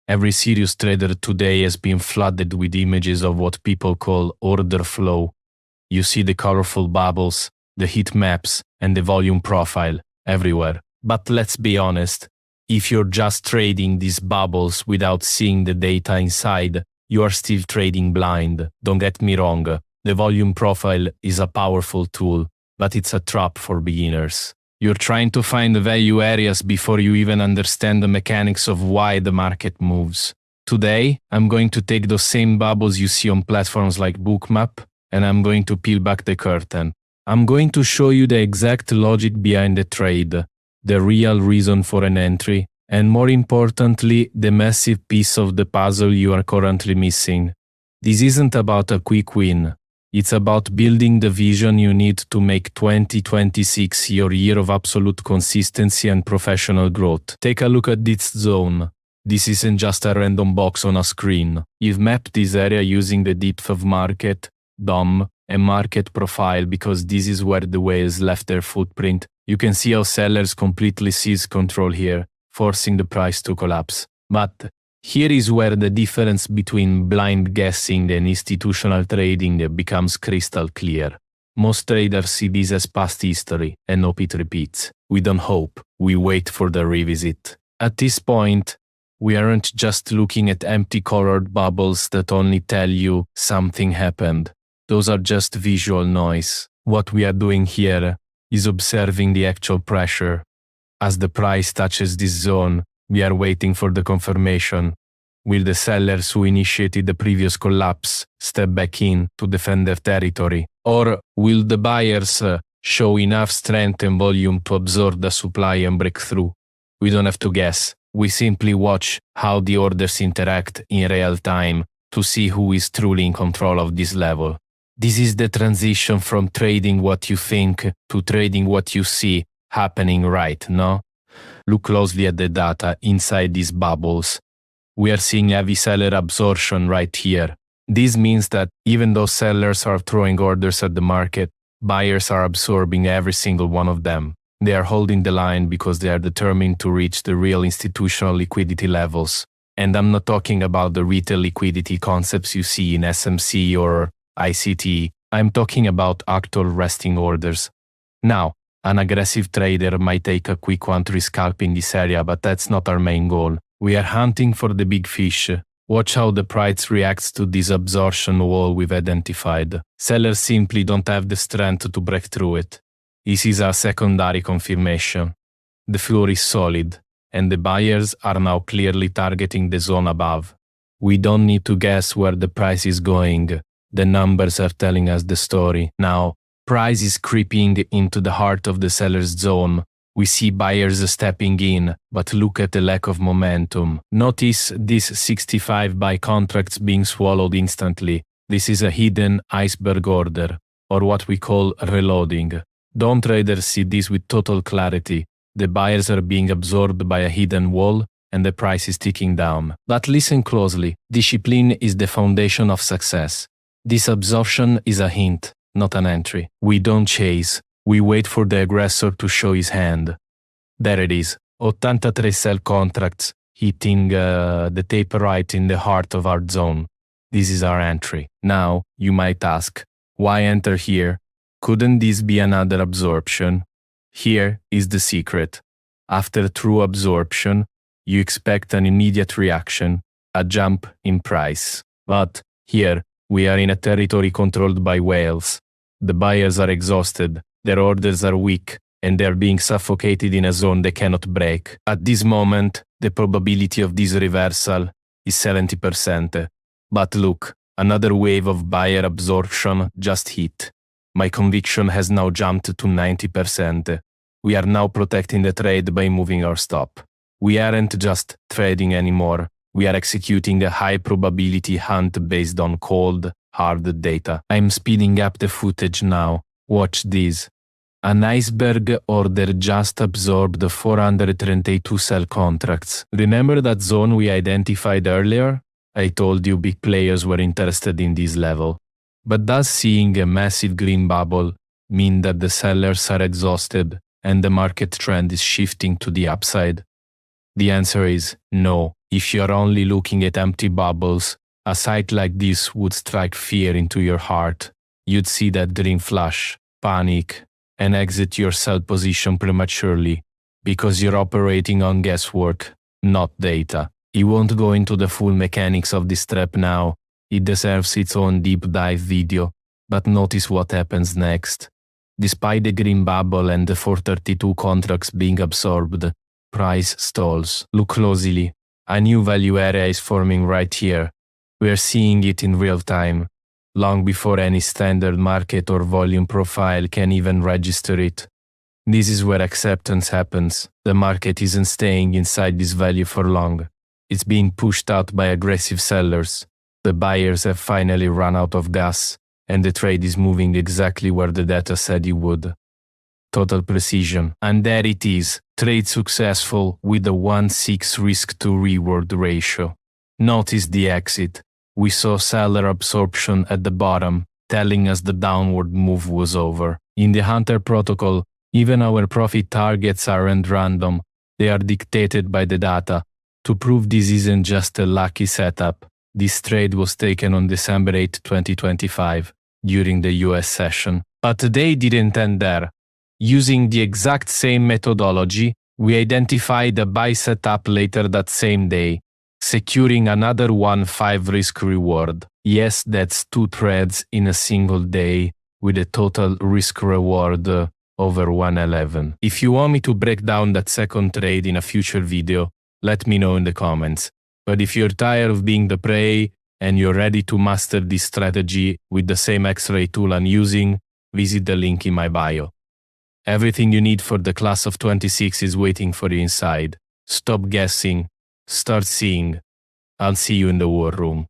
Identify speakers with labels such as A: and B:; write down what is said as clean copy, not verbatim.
A: Every serious trader today has been flooded with images of what people call order flow. You see the colorful bubbles, the heat maps, and the volume profile everywhere. But let's be honest, if you're just trading these bubbles without seeing the data inside, you are still trading blind. Don't get me wrong, the volume profile is a powerful tool, but it's a trap for beginners. You're trying to find the value areas before you even understand the mechanics of why the market moves. Today, I'm going to take those same bubbles you see on platforms like Bookmap, and I'm going to peel back the curtain. I'm going to show you the exact logic behind the trade, the real reason for an entry, and more importantly, the massive piece of the puzzle you are currently missing. This isn't about a quick win. It's about building the vision you need to make 2026 your year of absolute consistency and professional growth. Take a look at this zone. This isn't just a random box on a screen. You've mapped this area using the depth of market, DOM, and market profile because this is where the whales left their footprint. You can see how sellers completely seize control here, forcing the price to collapse. But here is where the difference between blind guessing and institutional trading becomes crystal clear. Most traders see this as past history and hope it repeats. We don't hope, we wait for the revisit. At this point, we aren't just looking at empty colored bubbles that only tell you something happened. Those are just visual noise. What we are doing here is observing the actual pressure. As the price touches this zone, we are waiting for the confirmation. Will the sellers who initiated the previous collapse step back in to defend their territory? Or will the buyers show enough strength and volume to absorb the supply and break through? We don't have to guess. We simply watch how the orders interact in real time to see who is truly in control of this level. This is the transition from trading what you think to trading what you see happening right, no? Look closely at the data inside these bubbles. We are seeing heavy seller absorption right here. This means that even though sellers are throwing orders at the market, buyers are absorbing every single one of them. They are holding the line because they are determined to reach the real institutional liquidity levels. And I'm not talking about the retail liquidity concepts you see in SMC or ICT. I'm talking about actual resting orders. Now, an aggressive trader might take a quick one to scalp in this area, but that's not our main goal. We are hunting for the big fish. Watch how the price reacts to this absorption wall we've identified. Sellers simply don't have the strength to break through it. This is a secondary confirmation. The floor is solid, and the buyers are now clearly targeting the zone above. We don't need to guess where the price is going. The numbers are telling us the story. Now, price is creeping into the heart of the seller's zone. We see buyers stepping in, but look at the lack of momentum. Notice these 65 buy contracts being swallowed instantly. This is a hidden iceberg order, or what we call reloading. Don't traders see this with total clarity? The buyers are being absorbed by a hidden wall, and the price is ticking down. But listen closely. Discipline is the foundation of success. This absorption is a hint, not an entry. We don't chase. We wait for the aggressor to show his hand. There it is. 83 sell contracts hitting the tape right in the heart of our zone. This is our entry. Now, you might ask, why enter here? Couldn't this be another absorption? Here is the secret. After true absorption, you expect an immediate reaction, a jump in price. But here, we are in a territory controlled by whales. The buyers are exhausted, their orders are weak, and they're being suffocated in a zone they cannot break. At this moment, the probability of this reversal is 70%. But look, another wave of buyer absorption just hit. My conviction has now jumped to 90%. We are now protecting the trade by moving our stop. We aren't just trading anymore. We are executing a high probability hunt based on cold, hard data. I'm speeding up the footage now. Watch this. An iceberg order just absorbed 432 sell contracts. Remember that zone we identified earlier? I told you big players were interested in this level. But does seeing a massive green bubble mean that the sellers are exhausted and the market trend is shifting to the upside? The answer is no. If you're only looking at empty bubbles, a sight like this would strike fear into your heart. You'd see that dream flash, panic, and exit your sell position prematurely because you're operating on guesswork, not data. I won't go into the full mechanics of this trap now. It deserves its own deep dive video, but notice what happens next. Despite the green bubble and the 432 contracts being absorbed, price stalls. Look closely. A new value area is forming right here. We are seeing it in real time, long before any standard market or volume profile can even register it. This is where acceptance happens. The market isn't staying inside this value for long. It's being pushed out by aggressive sellers. The buyers have finally run out of gas, and the trade is moving exactly where the data said it would. Total precision. And there it is, trade successful with a 1:6 risk to reward ratio. Notice the exit. We saw seller absorption at the bottom, telling us the downward move was over. In the Hunter protocol, even our profit targets aren't random, they are dictated by the data. To prove this isn't just a lucky setup, this trade was taken on December 8, 2025, during the US session. But the day didn't end there. Using the exact same methodology, we identified a buy setup later that same day, securing another 1.5 risk reward. Yes, that's 2 trades in a single day with a total risk reward over 111. If you want me to break down that second trade in a future video, let me know in the comments. But if you're tired of being the prey and you're ready to master this strategy with the same X-ray tool I'm using, visit the link in my bio. Everything you need for the class of 26 is waiting for you inside. Stop guessing. Start seeing. I'll see you in the war room.